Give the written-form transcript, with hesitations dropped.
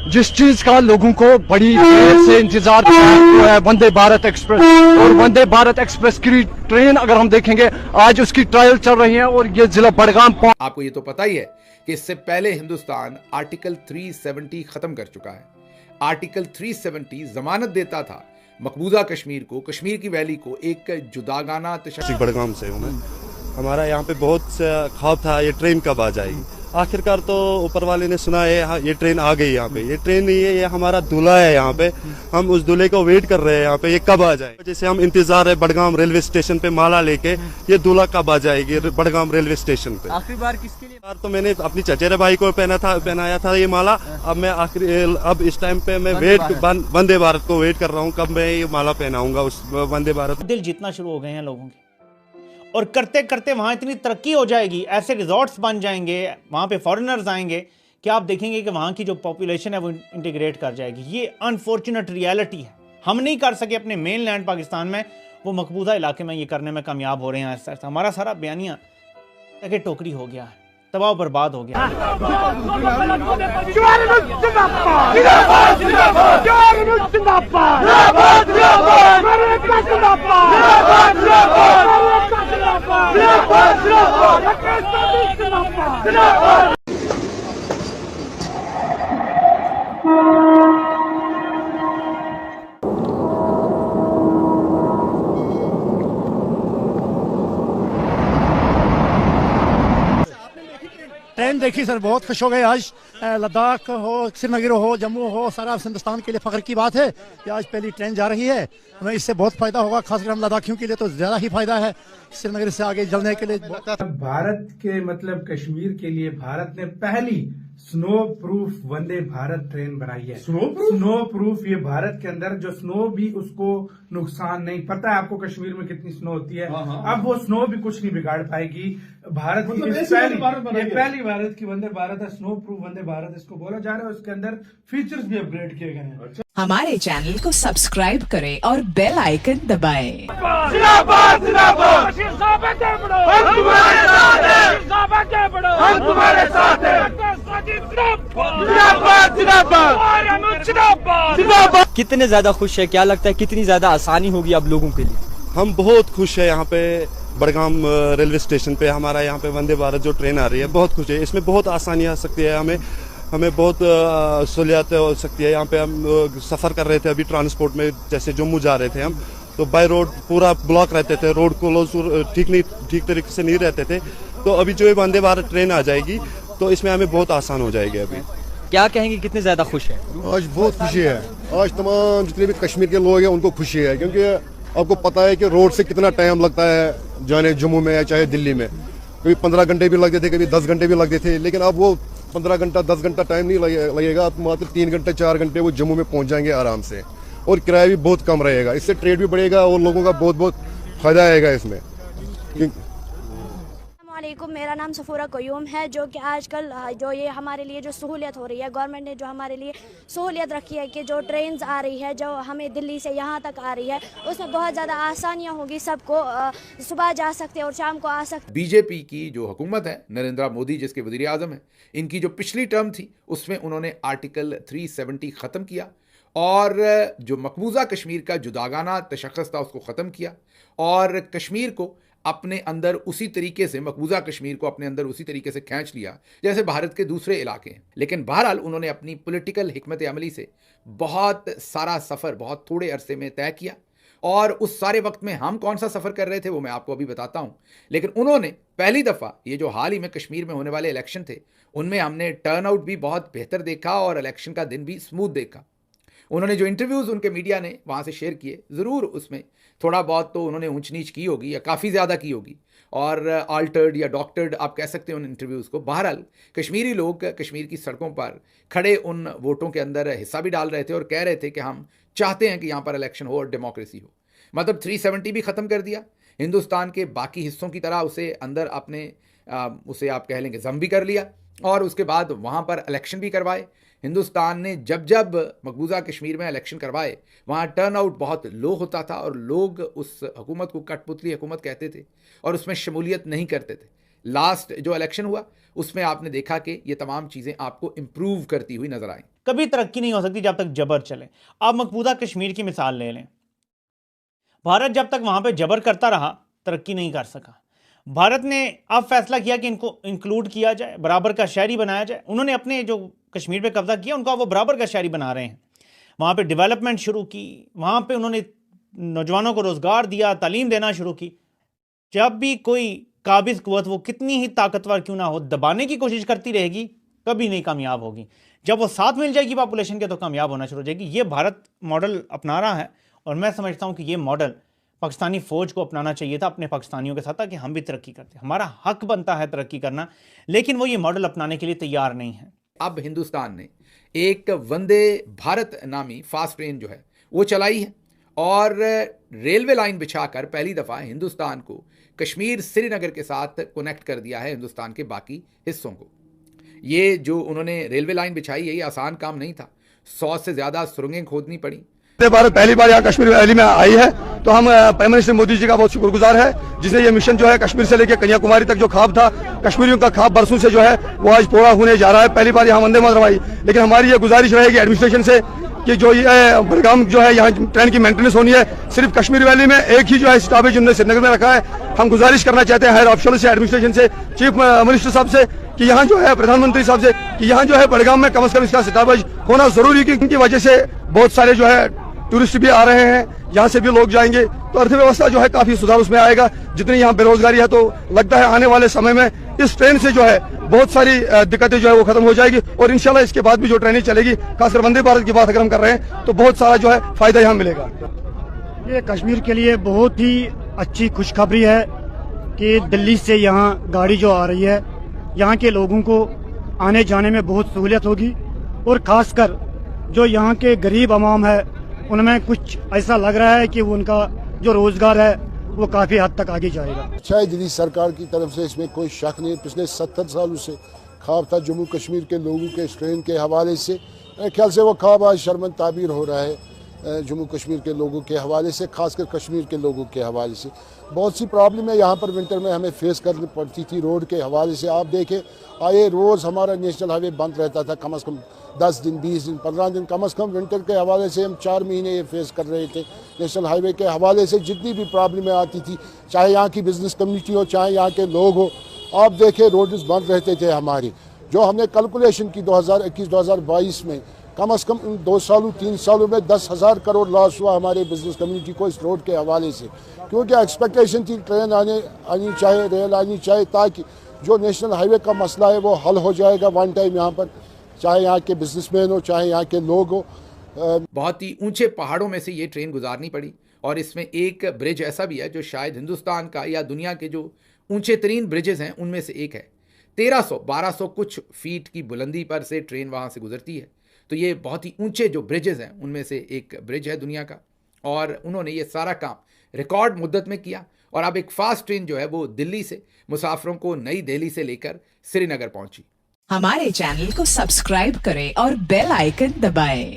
जिस चीज का लोगों को बड़ी देर से इंतजार था वो है वंदे भारत एक्सप्रेस। और वंदे भारत एक्सप्रेस की ट्रेन अगर हम देखेंगे आज उसकी ट्रायल चल रही है और ये जिला बड़गाम। आपको ये तो पता ही है कि इससे पहले हिंदुस्तान आर्टिकल 370 खत्म कर चुका है। आर्टिकल 370 जमानत देता था मकबूजा कश्मीर को, कश्मीर की वैली को एक जुदागाना बड़गाम से हूँ मैं। हमारा यहाँ पे बहुत ख्वाब था ये ट्रेन कब आ जाएगी। आखिरकार तो ऊपर वाले ने सुना है ये ट्रेन आ गई। यहाँ पे ये ट्रेन नहीं है, ये हमारा दूल्हा है। यहाँ पे हम उस दूल्हे को वेट कर रहे हैं यहाँ पे, ये कब आ जाए। जैसे हम इंतजार है बड़गाम रेलवे स्टेशन पे माला लेके, ये दूल्हा कब आ जाएगी बड़गाम रेलवे स्टेशन पे। आखिरी बार किसके लिए? तो मैंने अपनी चचेरे भाई को पहनाया था ये माला। अब मैं अब इस टाइम पे मैं वंदे भारत को वेट कर रहा हूँ कब मैं ये माला पहनाऊंगा उस वंदे भारत। दिल जीतना शुरू हो गए हैं लोगों के, और करते करते वहाँ इतनी तरक्की हो जाएगी, ऐसे रिजॉर्ट्स बन जाएंगे, वहाँ पे फॉरेनर्स आएंगे कि आप देखेंगे कि वहाँ की जो पॉपुलेशन है वो इंटीग्रेट कर जाएगी। ये अनफॉर्चुनेट रियलिटी है। हम नहीं कर सके अपने मेन लैंड पाकिस्तान में, वो मकबूजा इलाके में ये करने में कामयाब हो रहे हैं। ऐसा हमारा सारा बयानिया कि टोकरी हो गया है, तबाह बर्बाद हो गया। ट्रेन देखी सर, बहुत खुश हो गए आज। लद्दाख हो, श्रीनगर हो, जम्मू हो, सारा हिंदुस्तान के लिए फख्र की बात है कि आज पहली ट्रेन जा रही है। हमें इससे बहुत फायदा होगा, खासकर हम लद्दाखियों के लिए तो ज्यादा ही फायदा है। श्रीनगर से आगे चलने के लिए भारत के मतलब कश्मीर के लिए भारत ने पहली snow proof Vande Bharat train बनाई है। स्नो प्रूफ ये भारत के अंदर जो स्नो भी उसको नुकसान नहीं, पता है आपको कश्मीर में कितनी स्नो होती है। अब वो स्नो भी कुछ नहीं बिगाड़ पाएगी। भारत की पहली भारत की वंदे भारत है, स्नो प्रूफ वंदे भारत इसको बोला जा रहा है। उसके अंदर फीचर्स भी अपग्रेड किए गए हैं। हमारे चैनल को सब्सक्राइब करें और बेल आइकन दबाएं। कितने ज्यादा खुश है, क्या लगता है कितनी ज्यादा आसानी होगी अब लोगों के लिए? हम बहुत खुश है यहाँ पे बड़गाम रेलवे स्टेशन पे। हमारा यहाँ पे वंदे भारत जो ट्रेन आ रही है बहुत खुश है। इसमें बहुत आसानी आ सकती है, हमें बहुत सहूलियत हो सकती है। यहाँ पे हम सफ़र कर रहे थे अभी ट्रांसपोर्ट में, जैसे जम्मू जा रहे थे हम, तो बाय रोड पूरा ब्लॉक रहते थे, रोड क्लोज ठीक तरीके से नहीं रहते थे। तो अभी जो ये वंदे भारत ट्रेन आ जाएगी तो इसमें हमें बहुत आसान हो जाएगी। अभी क्या कहेंगे, कितने ज्यादा खुश है? आज बहुत खुशी है। आज तमाम जितने भी कश्मीर के लोग हैं उनको खुशी है, क्योंकि आपको पता है कि रोड से कितना टाइम लगता है जाने जम्मू में या चाहे दिल्ली में। कभी 15 घंटे भी लगते थे, कभी 10 घंटे भी लगते थे, लेकिन अब वो 15 घंटा 10 घंटा टाइम नहीं लगेगा। अब मात्र 3 घंटे 4 घंटे वो जम्मू में पहुंच जाएंगे आराम से, और किराया भी बहुत कम रहेगा। इससे ट्रेड भी बढ़ेगा और लोगों का बहुत बहुत फायदा आएगा इसमें। अस्सलामुअलैकुम, मेरा नाम सफूरा कयूम है। जो कि आजकल जो ये हमारे लिए जो सहूलियत हो रही है, गवर्नमेंट ने जो हमारे लिए सहूलियत रखी है कि जो ट्रेन्स आ रही है, जो हमें दिल्ली से यहाँ तक आ रही है, उसमें बहुत ज़्यादा आसानियाँ होगी। सबको सुबह जा सकते हैं और शाम को आ सकते। बीजेपी की जो हुकूमत है, नरेंद्र मोदी जिसके वज़ीर आज़म है, इनकी जो पिछली टर्म थी उसमें उन्होंने आर्टिकल 370 ख़त्म किया और जो मकबूजा कश्मीर का जुदागाना तशख़्ख़ुस था उसको ख़त्म किया और कश्मीर को अपने अंदर उसी तरीके से, मकबूजा कश्मीर को अपने अंदर उसी तरीके से खींच लिया जैसे भारत के दूसरे इलाके हैं। लेकिन बहरहाल उन्होंने अपनी पॉलिटिकल हिकमत अमली से बहुत सारा सफ़र बहुत थोड़े अरसे में तय किया, और उस सारे वक्त में हम कौन सा सफ़र कर रहे थे वो मैं आपको अभी बताता हूँ। लेकिन उन्होंने पहली दफ़ा ये जो हाल ही में कश्मीर में होने वाले इलेक्शन थे उनमें हमने टर्न आउट भी बहुत बेहतर देखा और इलेक्शन का दिन भी स्मूथ देखा। उन्होंने जो इंटरव्यूज़ उनके मीडिया ने वहाँ से शेयर किए, ज़रूर उसमें थोड़ा बहुत तो उन्होंने ऊंच नीच की होगी या काफ़ी ज़्यादा की होगी, और आल्टर्ड या डॉक्टर्ड आप कह सकते हैं उन इंटरव्यूज़ को। बहरहाल कश्मीरी लोग कश्मीर की सड़कों पर खड़े उन वोटों के अंदर हिस्सा भी डाल रहे थे और कह रहे थे कि हम चाहते हैं कि यहाँ पर इलेक्शन हो और डेमोक्रेसी हो। मतलब 370 भी ख़त्म कर दिया, हिंदुस्तान के बाकी हिस्सों की तरह उसे अंदर अपने उसे आप कह लेंगे जम भी कर लिया, और उसके बाद वहाँ पर इलेक्शन भी करवाए। हिंदुस्तान ने जब जब मकबूजा कश्मीर में इलेक्शन करवाए वहाँ टर्न आउट बहुत लो होता था और लोग उस हुकूमत को कठपुतली हुकूमत कहते थे और उसमें शमूलियत नहीं करते थे। लास्ट जो इलेक्शन हुआ उसमें आपने देखा कि ये तमाम चीज़ें आपको इम्प्रूव करती हुई नजर आई। कभी तरक्की नहीं हो सकती जब तक जबर चले। आप मकबूजा कश्मीर की मिसाल ले लें। भारत जब तक वहां पे जबर करता रहा तरक्की नहीं कर सका। भारत ने अब फैसला किया कि इनको इंक्लूड किया जाए, बराबर का शहरी बनाया जाए। उन्होंने अपने जो कश्मीर पे कब्जा किया उनको वो बराबर का शहरी बना रहे हैं। वहाँ पे डेवलपमेंट शुरू की, वहाँ पे उन्होंने नौजवानों को रोज़गार दिया, तालीम देना शुरू की। जब भी कोई काबिज कुव्वत, वो कितनी ही ताकतवर क्यों ना हो, दबाने की कोशिश करती रहेगी, कभी नहीं कामयाब होगी। जब वो साथ मिल जाएगी पॉपुलेशन के तो कामयाब होना शुरू हो जाएगी। ये भारत मॉडल अपना रहा है और मैं समझता हूँ कि ये मॉडल पाकिस्तानी फ़ौज को अपनाना चाहिए था अपने पाकिस्तानियों के साथ, ताकि हम भी तरक्की करते। हमारा हक बनता है तरक्की करना, लेकिन वो ये मॉडल अपनाने के लिए तैयार नहीं है। अब हिंदुस्तान ने एक वंदे भारत नामी फास्ट ट्रेन जो है वो चलाई है और रेलवे लाइन बिछाकर पहली दफ़ा हिंदुस्तान को कश्मीर श्रीनगर के साथ कनेक्ट कर दिया है हिंदुस्तान के बाकी हिस्सों को। ये जो उन्होंने रेलवे लाइन बिछाई है ये आसान काम नहीं था, 100 से ज़्यादा सुरंगें खोदनी पड़ी। भारत पहली बार यहाँ कश्मीर वैली में आई है तो हम प्राइम मिनिस्टर मोदी जी का बहुत शुक्रगुजार है, जिसने ये मिशन जो है कश्मीर से लेकर कन्याकुमारी तक जो ख्वाब था, कश्मीरियों का ख्वाब बरसों से जो है वो आज पूरा होने जा रहा है। पहली बार यहाँ वंदे मातरम आई, लेकिन हमारी ये गुजारिश रहेगी एडमिनिस्ट्रेशन से कि जो ये बड़गाम जो है यहाँ ट्रेन की मेंटेनेंस होनी है, सिर्फ कश्मीर वैली में एक ही जो है स्टॉपेज उन्होंने श्रीनगर में रखा है। हम गुजारिश करना चाहते हैं हायर ऑफिशियल से, एडमिनिस्ट्रेशन से, चीफ मिनिस्टर साहब से कि यहाँ जो है प्रधानमंत्री साहब से कि यहाँ जो है बड़गाम में कम से कम इसका स्टॉपेज होना जरूरी, कि इनकी वजह से बहुत सारे जो है टूरिस्ट भी आ रहे हैं, यहाँ से भी लोग जाएंगे तो अर्थव्यवस्था जो है काफी सुधार उसमें आएगा। जितनी यहाँ बेरोजगारी है तो लगता है आने वाले समय में इस ट्रेन से जो है बहुत सारी दिक्कतें जो है वो खत्म हो जाएगी और इंशाल्लाह इसके बाद भी जो ट्रेनें चलेगी, खासकर वंदे भारत की बात अगर हम कर रहे हैं तो बहुत सारा जो है फायदा यहाँ मिलेगा। ये कश्मीर के लिए बहुत ही अच्छी खुशखबरी है कि दिल्ली से यहाँ गाड़ी जो आ रही है, यहाँ के लोगों को आने जाने में बहुत सहूलियत होगी और खासकर जो यहाँ के गरीब आवाम है उनमें कुछ ऐसा लग रहा है कि उनका जो रोजगार है वो काफी हद तक आगे जाएगा। शायद दिल्ली सरकार की तरफ से इसमें कोई शक नहीं। पिछले 70 सालों से ख्वाब था जम्मू कश्मीर के लोगों के इस ट्रेन के हवाले से, मेरे ख्याल से वो ख्वाब आज शर्मन ताबीर हो रहा है जम्मू कश्मीर के लोगों के हवाले से, खासकर कश्मीर के लोगों के हवाले से। बहुत सी प्रॉब्लम है यहाँ पर विंटर में हमें फेस करनी पड़ती थी रोड के हवाले से। आप देखें आए रोज़ हमारा नेशनल हाईवे बंद रहता था, कम से कम 10 दिन, 20 दिन, 15 दिन, कम से कम विंटर के हवाले से हम 4 महीने ये फेस कर रहे थे। नेशनल हाईवे के हवाले से जितनी भी प्रॉब्लमें आती थी, चाहे यहाँ की बिजनेस कम्युनिटी हो, चाहे यहाँ के लोग हो, आप देखें रोड्स बंद रहते थे हमारी। जो हमने कैलकुलेशन की 2021-2022 में कम से कम इन 2 सालों 3 सालों में 10,000 करोड़ लॉस हुआ हमारे बिजनेस कम्युनिटी को इस रोड के हवाले से, क्योंकि एक्सपेक्टेशन थी ट्रेन आनी चाहिए, रेल आनी चाहिए, ताकि जो नेशनल हाईवे का मसला है वो हल हो जाएगा वन टाइम यहाँ पर, चाहे यहाँ के बिजनेसमैन हो, चाहे यहाँ के लोग हो। बहुत ही ऊंचे पहाड़ों में से ये ट्रेन गुजारनी पड़ी और इसमें एक ब्रिज ऐसा भी है जो शायद हिंदुस्तान का या दुनिया के जो ऊंचे तरीन ब्रिजेस हैं उनमें से एक है। 1300-1200 कुछ फीट की बुलंदी पर से ट्रेन वहाँ से गुजरती है। तो ये बहुत ही ऊंचे जो ब्रिजेस हैं उनमें से एक ब्रिज है दुनिया का, और उन्होंने ये सारा काम रिकॉर्ड मुद्दत में किया। और अब एक फास्ट ट्रेन जो है वो दिल्ली से मुसाफिरों को नई दिल्ली से लेकर श्रीनगर पहुंची। हमारे चैनल को सब्सक्राइब करें और बेल आइकन दबाएं।